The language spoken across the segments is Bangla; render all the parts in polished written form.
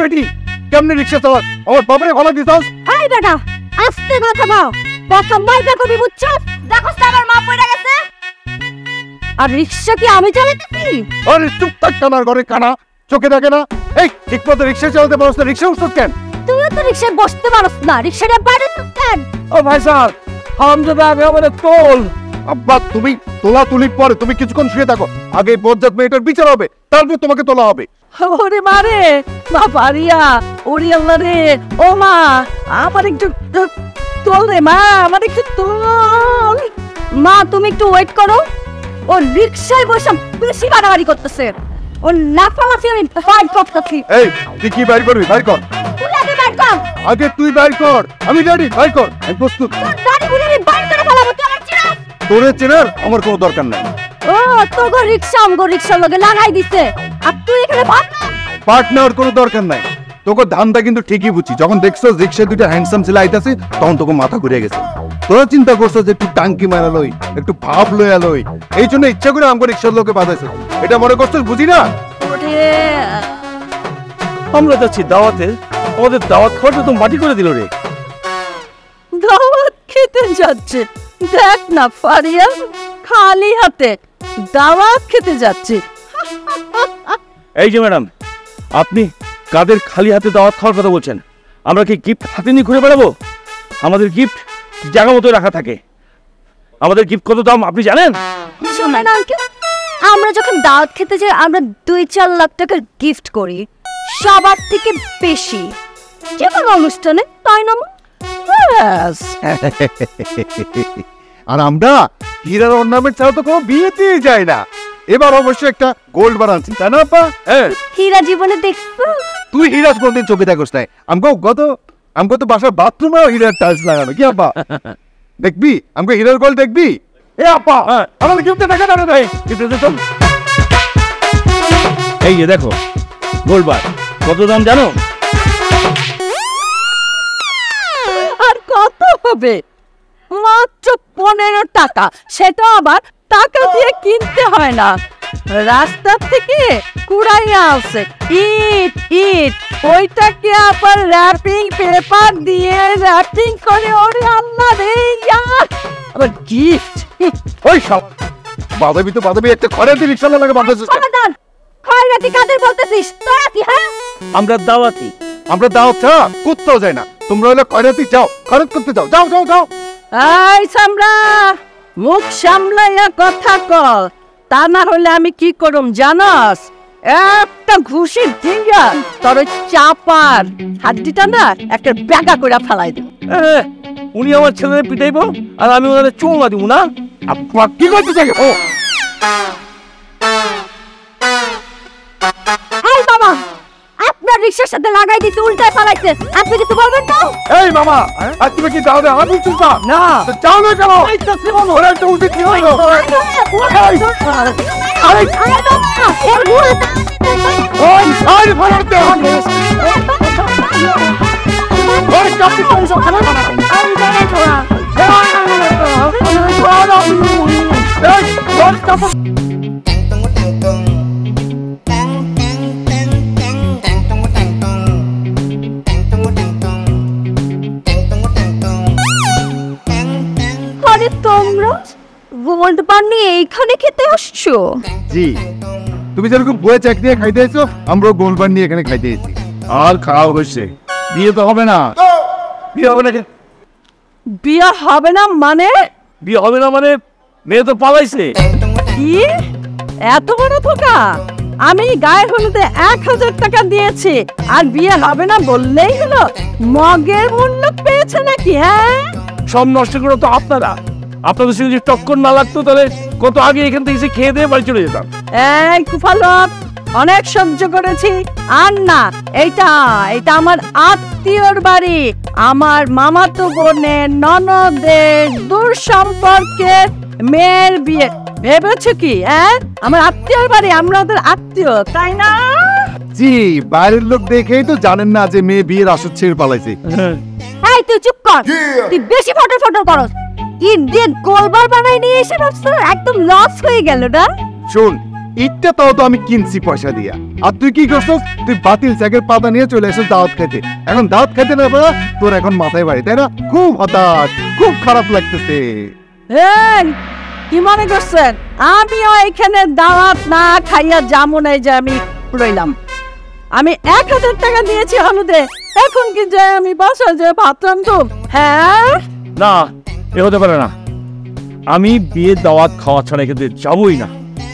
বেটি কেমনে রিক্সা চালাস আমার বাপরে ভালো দিছস এই বেটা আস্তে কথা বল প্রথম মাইকা কবি বুঝছো দেখো আমার মা পড়ে গেছে আর রিক্সা কি আমি চালাতেছি আরে চুপ থাক কানার ঘরে কানা চোখে দেখে না এই ঠিকমতো রিক্সা চালাতে পারছ না রিক্সা উঠছস কেন তুই তো রিক্সায় বসতে পারছ না রিক্সাটা বাইরে কেন ও ভাই স্যার হামজাদা আগে আমাদের তোল আব্বা তুমি তোলা তুলি পরে তুমি কিছুক্ষণ শুয়ে থাকো আগে বজ্জাত মেয়েটার বিচার হবে তারপর তোমাকে তোলা হবে ওরে মারে মা পারিয়া ওরে আল্লাহ রে ও মা আমার একটু তোল রে মা আমার একটু তোল মা তুমি একটু ওয়েট করো ও রিক্সায় বসে বেশি বাড়াবাড়ি করতেছে ও লাফালাফি আমি ফাইট করতেছি এই তুই কি বাইর করবি বাইর কর তুই আগে বাইর কর আগে তুই বাইর কর আমি রেডি বাইর কর আমি প্রস্তুত দাঁড়ি বুড়ি আমি বাইর করে ফেলাবো তুই আমার চিনা তোরে চেনার আমার কোনো দরকার নাই ও তোর রিক্সা আমগো রিক্সার লগে লাগাই দিছে আর তুই এখানে পার্টনার কোনো দরকার নাই তোকে ধান্দা কিন্তু ঠিকই বুঝছি যখন দেখছো রিক্সা দুইটা হ্যান্ডসাম ছেলে আইতাছে তখন তোকে মাথা ঘুরে গেছে তোরা চিন্তা করছো যে একটু টাঙ্কি মারা লই একটু ভাব লইয়া লই এই জন্য ইচ্ছা করে আমাকে রিক্সার লোকে বাঁধাইছে এটা মনে করছো বুঝি না আমরা যাচ্ছি দাওয়াতে আমাদের দাওয়াত খাওয়াটা তো মাটি করে দিল রে দাওয়াত খেতে যাচ্ছে দেখ না ফারিয়া খালি হাতে দাওয়াত খেতে যাচ্ছে এই যে ম্যাডাম আপনি কাদের খালি হাতে দাওয়াত খাওয়ার কথা বলছেন আমরা কি গিফট হাতে নিয়ে ঘুরে বেড়াবো আমাদের গিফট জায়গা মতো রাখা থাকে আমাদের গিফট কত দাম আপনি জানেন শোনেন আঙ্কেল আমরা যখন দাওয়াত খেতে যাই আমরা 2-4 লাখ টাকা গিফট করি সবার থেকে বেশি যে কোনো অনুষ্ঠানে তাই না আর আমরা হীরার অর্নামেন্ট ছাড়া তো কোনো বিয়েতেই যায় না এবার অবশ্যই একটা গোল্ড বার আনছি তাই না আপা হীরা জীবনে দেখছো তুই হীরা কোনদিন চোখে দেখোস নাই আমগো তো বাসার বাথরুমেও হীরার টাইলস লাগানো কি আপা দেখবি আমগো হীরার গোল্ড দেখবি এ আপা আমাদের গিফটে দেখা দাও ভাই গিফটে তো এই যে দেখো গোল্ড বার কত দাম জানো আর কত হবে মাত্র 15 টাকা সেটা আবার টাকা দিয়ে কিনতে হয় না রাস্তা থেকে কুড়াইয়া আছে ইট ইট ওইটাকে আবার র্যাপিং পেপার দিয়ে র্যাপিং করে ওরে আল্লাহ রে আবার গিফট ওই সব বাদাবি একটা খয়রাতি রিকশা লাগে বাঁধাছিস সমাধান খয়রাতি কাদের বলতেছিস তোরা কি হ্যাঁ আমরা দাওয়াতি আমরা দাও চা কোথাও যায় না তোমরা হলে খয়রাতি যাও খরচ করতে যাও যাও যাও যাও এই সামরা মুখ সামলাইয়া কথা কর তা না হলে আমি কি করুম জানাস একটা ঘুষি দিয়া তোর চাপার হাড্ডিটা না একটা ব্যাগা করে ফেলাই দিব উনি আমার ছেলেদের পিটাইবো আর আমি ওনাদের চুমা দিব না আপা কি করতে চাই ও এই বাবা আপনার রিকশার সাথে লাগাই দিতে উল্টায় ফেলাইছে আপনি কিছু বলবেন না এই মামা আর তুমি কি দাও দে আমি চুপা না যাও না কেন এই তো জীবন ওরা একটা উল্টে কি হলো আরে এর গুড়া ওই আরে ফাড়তে ওই কাপড় পরে সব খানা আমি জানি তোরা আরে তোমরা গোল্ড বার নিয়ে এইখানে খেতে আসছো জি তুমি যেরকম বয়ে চাকরি দিয়ে খাইতে এসো আমরাও গোল্ড বার নিয়ে এখানে খাইতে এসেছি আর খাওয়া হচ্ছে বিয়ে তো হবে না বিয়ে হবে না বিয়ে হবে না মানে বিয়ে হবে না মানে মেয়ে তো পালাইছে কি এত বড় ধোকা আমি গায়ের হলুদে 1000 টাকা দিয়েছি আর বিয়ে হবে না বললেই হলো মগের মূল্য পেয়েছে নাকি হ্যাঁ সব নষ্ট করে তো আপনারা আপনাদের সঙ্গে যদি টক্কর না লাগতো তাহলে কত আগে এখান থেকে এসে খেয়ে দিয়ে বাড়ি চলে যেতাম এই কুফালক অনেক সহ্য করেছি আর না এইটা আমার আত্মীয়র বাড়ি আমার মামাতো বোনের ননদের দূর সম্পর্কের মেয়ের বিয়ে ভেবেছো কি হ্যাঁ আমার আত্মীয়র বাড়ি আমরা ওদের আত্মীয় তাই না জি বাইরের লোক দেখেই তো জানেন না যে মেয়ে বিয়ের আসর ছেড়ে পালাইছে এই তুই চুপ কর তুই বেশি ফটো করস ইট দিয়ে গোলবার বানাই নিয়ে এসে ভাবছো একদম লস হয়ে গেল না শুন ইটটা তাও তো আমি কিনছি পয়সা দিয়া। আর তুই কি করছিস? তুই বাতিল চেকের পাতা নিয়ে চলে এসেছিস দাওয়াত খেতে। এখন দাওয়াত খেতে না পারা তোর এখন মাথায় বাড়ি, তাই না? খুব হতাশ, খুব খারাপ লাগতেছে। এই, কি মনে করছেন আমিও এখানে দাওয়াত না খাইয়া যাবো না যে আমি রইলাম? আমি 1000 টাকা দিয়েছি হলুদে, এখন কি যে আমি বাসায় যে ভাত রান্ধব? হ্যাঁ না, এ হতে পারে না। আমি বিয়ে দাওয়াত খাওয়া ছাড়া কিন্তু যাবোই না।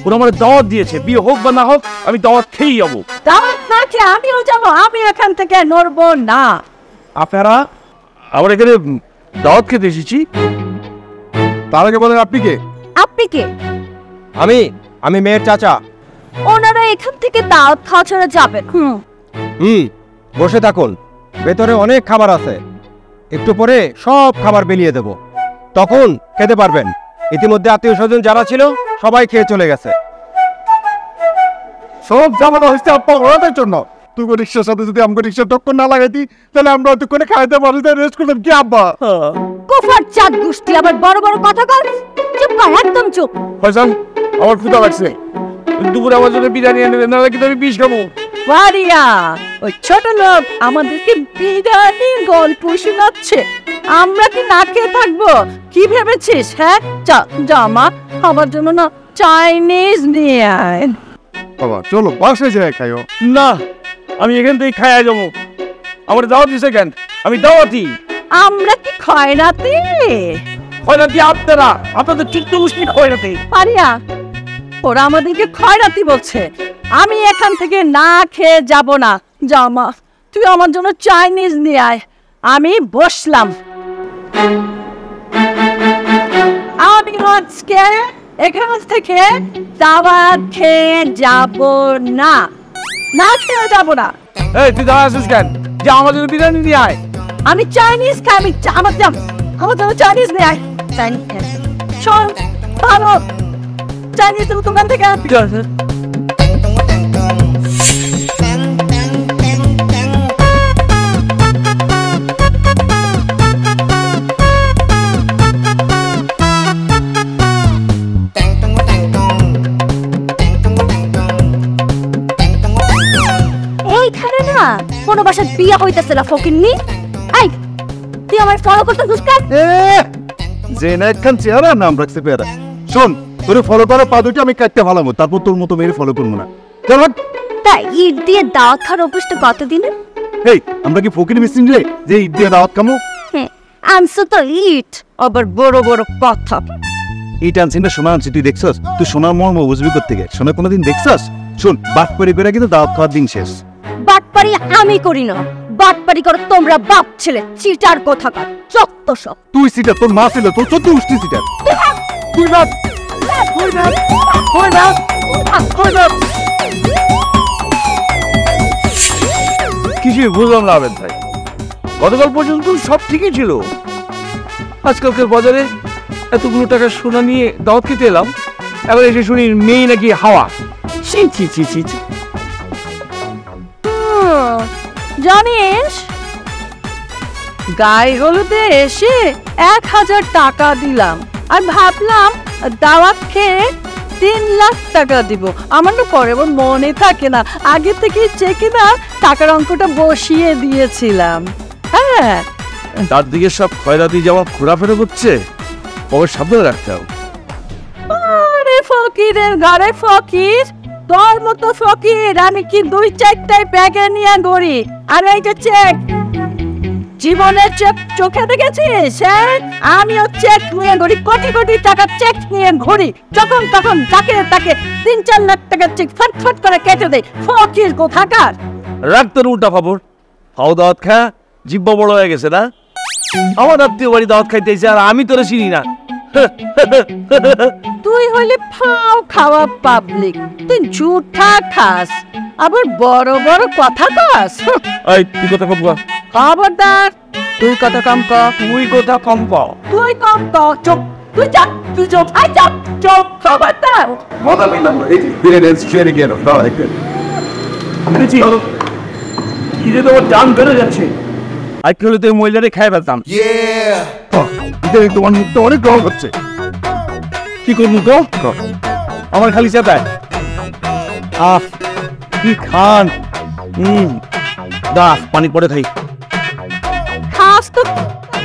ওরা আমার দাওয়াত দিয়েছে, বিয়ে হোক বা না হোক আমি দাওয়াত খেয়েই যাবো। দাওয়াত না খেয়ে আমিও যাবো, আমি এখান থেকে নড়বো না। আপনারা আমার এখানে দাওয়াত খেতে এসেছি। তার আগে বলেন আপনি কে? আপনি কে? আমি মেয়ের চাচা। ওনারা এখান থেকে দাওয়াত খাওয়া ছাড়া যাবেন? বসে থাকুন, ভেতরে অনেক খাবার আছে, একটু পরে সব খাবার বেরিয়ে দেব, তখন খেতে পারবেন। ইতিমধ্যে আত্মীয় স্বজন যারা ছিল সবাই খেয়ে চলে গেছে। সব ঝামেলা হচ্ছে আব্বা ওদের জন্য। তুই রিক্সার সাথে যদি আমাকে রিক্সার টক্কর না লাগাইতি তাহলে আমরা অতক্ষণে খাইতে পারি, রেস্ট করতাম কি আব্বা? কুফার চাঁদ গোষ্ঠী আবার বড় বড় কথা কর। চুপ কর, একদম চুপ। ফয়সাল, আমার ক্ষুধা লাগছে, দুপুরে আমার জন্য বিরিয়ানি এনে দেন, নাহলে কিন্তু আমি বিষ খাবো। ওয়ারিয়া, ওই ছোট লোক আমাদেরকে বিরিয়ানির গল্প শোনাচ্ছে, আমরা কি না খেয়ে থাকবো? কি ভেবেছিস? হ্যাঁ, জামা আমার জন্য না চাইনিজ নিয়ে আয়। বাবা চলো বাসায় যাই খাইও। না, আমি এখান থেকে খাইয়া যাবো। আমার দাওয়াত দিছে কেন? আমি দাওয়াতি। আমরা কি খয়রাতি? খয়রাতি আপনারা, আপনাদের চিত্ত মুষ্টি খয়রাতি। পারিয়া, ওরা আমাদেরকে খয়রাতি বলছে। আমি এখান থেকে না খেয়ে যাব না। জামা তুই আমার জন্য চাইনিজ নিয়ে আয়। আমি বসলাম। আমি আজকে এখান থেকে দাওয়াত খেয়ে যাব না, না খেয়ে যাব না। এই তুই দাঁড়া আছিস কেন? যে আমাদের বিরিয়ানি দিয়ে আয়। আমি চাইনিজ খাই, আমি আমার জন্য চাইনিজ নিয়ে আয়। চাইনিজ শোন, ভালো চাইনিজ দোকান থেকে এইখানে না কোনো বাসায় বিয়ে হইতেছে না ফকিন্নি। এই তুই আমার ফলো করতে দুষ্কার। যে না একখান চেহারা নাম রাখছে পেয়ারা। শোন, তোরে ফলো করা পা দুটি আমি কাটতে ভালামো, তারপর তোর মতো মেরে ফলো করবো না। চল ভাগ। তাই ইট দিয়ে দাওয়াত খাওয়ার অভ্যাসটা কতদিনের? এই আমরা কি ফকির মিসিং রে যে ঈদ দিয়ে দাওয়াত খামো? হ্যাঁ, আনছো তো ইট, আবার বড় বড় কথা। ইট আনছি না সোনা আনছি, তুই দেখছস? তুই সোনার মর্ম বুঝবি কোত্থেকে? সোনা কোনোদিন দেখছস? শোন, বাট পরি করে কিন্তু দাওয়াত খাওয়ার দিন শেষ। বাটপারি আমি করি না, বাটপারি করো তোমরা বাপ ছেলে, চিটার কোথাকার, চত্ব সব। তুই সিটা, তোর মা ছিল, তোর 14 উষ্টি সিটার। তুই বাদ, তুই বাদ, তুই বাদ, তুই বাদ। কিছুই বুঝলাম না আবেদ ভাই। গতকাল পর্যন্ত সব ঠিকই ছিল, আজকালকার বাজারে এতগুলো টাকা সোনা নিয়ে দাওয়াত খেতে এলাম, এবার এসে শুনি মেয়ে নাকি হাওয়া। ছি ছি ছি ছি ছি। জানিস, গায়ে হলুদে এসে 1000 টাকা দিলাম আর ভাবলাম দাওয়াত খেয়ে 3 লাখ টাকা দিব। আমার না পরে মনে থাকে না, আগে থেকে চেকে না টাকার অঙ্কটা বসিয়ে দিয়েছিলাম। হ্যাঁ, তার দিকে সব খয়রাতি যাওয়া ঘোরাফেরা করছে, পকেট সাবধানে রাখতে হবে। আরে ফকিরের ঘরে ফকির, তোর মতো ফকির আমি কি 2-4টাই ব্যাগে নিয়ে ঘুরি। আর এই যে চেক, জীবনের চেক চোখে দেখেছিস? হ্যাঁ, আমিও চেক নিয়ে ঘুরি, কোটি কোটি টাকার চেক নিয়ে ঘুরি। যখন তখন তাকে 3-4 লাখ টাকার চেক ফটফট করে কেটে দেয়। ফকির কোথাকার। রাখ তোর উল্টা খবর। হাও দাওয়াত খা, জিব্বা বড় হয়ে গেছে না? আমার আত্মীয় বাড়ি দাওয়াত খাইতেছে আর আমি তোরে চিনি না। তুই হইলে ফাও খাওয়া পাবলিক, তুই ঝুঠা খাস, আবার বড় বড় কথা কস। এই তুই কথা কম কর। খবরদার, তুই কথা কম ক। তুই কথা কম কর। তুই কম ক। চুপ, তুই চুপ, তুই চুপ, আই চুপ, চুপ, খবরদার। মজা পেলাম না, এই ফিরে ড্যান্স শেয়ারে গেল। দাঁড়া একটু। কি যে তোমার টান বেড়ে যাচ্ছে। আজকে হলে তুই মহিলারে খাই ফেলতাম। ইদানিং তোমার মুখটা অনেক রং হচ্ছে। কি করবো গো? আমার খালি চেতায় আহ কি খান দা পানি পরে খাই খাস তো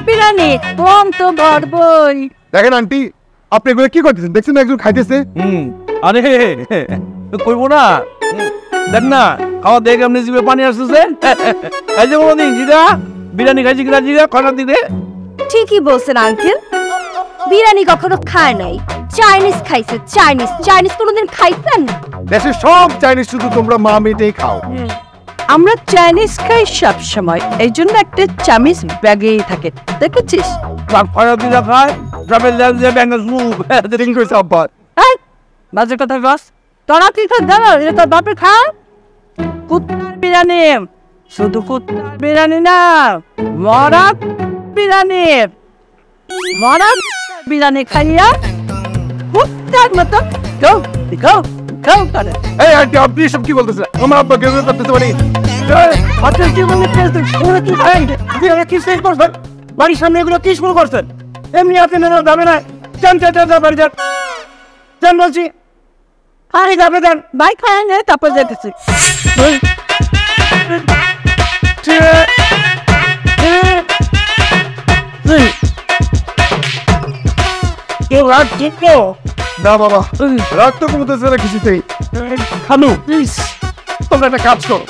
বিরিয়ানি কম তো বড়বই। দেখেন আন্টি, আপনি এগুলো কি করতেছেন? দেখছেন না একজন খাইতেছে। আরে করবো না দেখ না খাওয়া দেখে আপনি জিভে পানি আসতেছে এই যে বলো জিরা বিরিয়ানি খাইছি কিনা জিরা খানা দিতে ঠিকই বলছেন আঙ্কেল, বিরিয়ানি কখনো খায় নাই, চাইনিজ খাইছে। চাইনিজ কোনোদিন খাইছেন? দেশের সব চাইনিজ শুধু তোমরা মা মেয়েটাই খাও। আমরা চাইনিজ খাই সব সময়, এই জন্য একটা চামিচ ব্যাগেই থাকে, দেখেছিস? খানা দিরা খায় ট্রাভেল ব্যাঙ্গল স্যুপ ঠিক কইছে আব্বা। এই, বাজে কথা বস। তোরা কি খাস জানো? এটা তোর বাপের খা। কুত্তার বিরিয়ানি, শুধু কুত্তার বিরিয়ানি না, মরা বিরিয়ানি। মরা বিরিয়ানি খাইয়া কুত্তার মতো গৌ গৌ গৌ করে। এই আন্টি, আপনি সব কি বলতেছেন? আমার আব্বা কেউ করতেছে মানে আচ্ছা জীবনে কি শেষ করছেন বাড়ির সামনে এগুলো কি শুরু করছেন? এমনি আপনি যাবে না চান বাড়ি যান চান বলছি আরে যাবে দেন ভাই খায় না, তারপর যেতেছি। কেউ রাত জিতলো না বাবা, রাগ তো কমতেছে না কিছুতেই। খানু প্লিজ তোমরা একটা কাজ করো,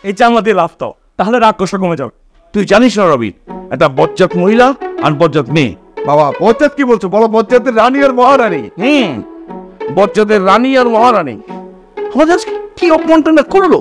এই চামড়া দিয়ে লাভ দাও, তাহলে রাগ কষ্ট কমে যাবে। তুই জানিস না রবি, একটা বজ্জাত মহিলা আর বজ্জাত মেয়ে। বাবা বজ্জাত কি বলছো? বলো বজ্জাতের রানী আর মহারানী। বজ্জাতের রানী আর মহারানী আমাদের কি অপমানটা করলো।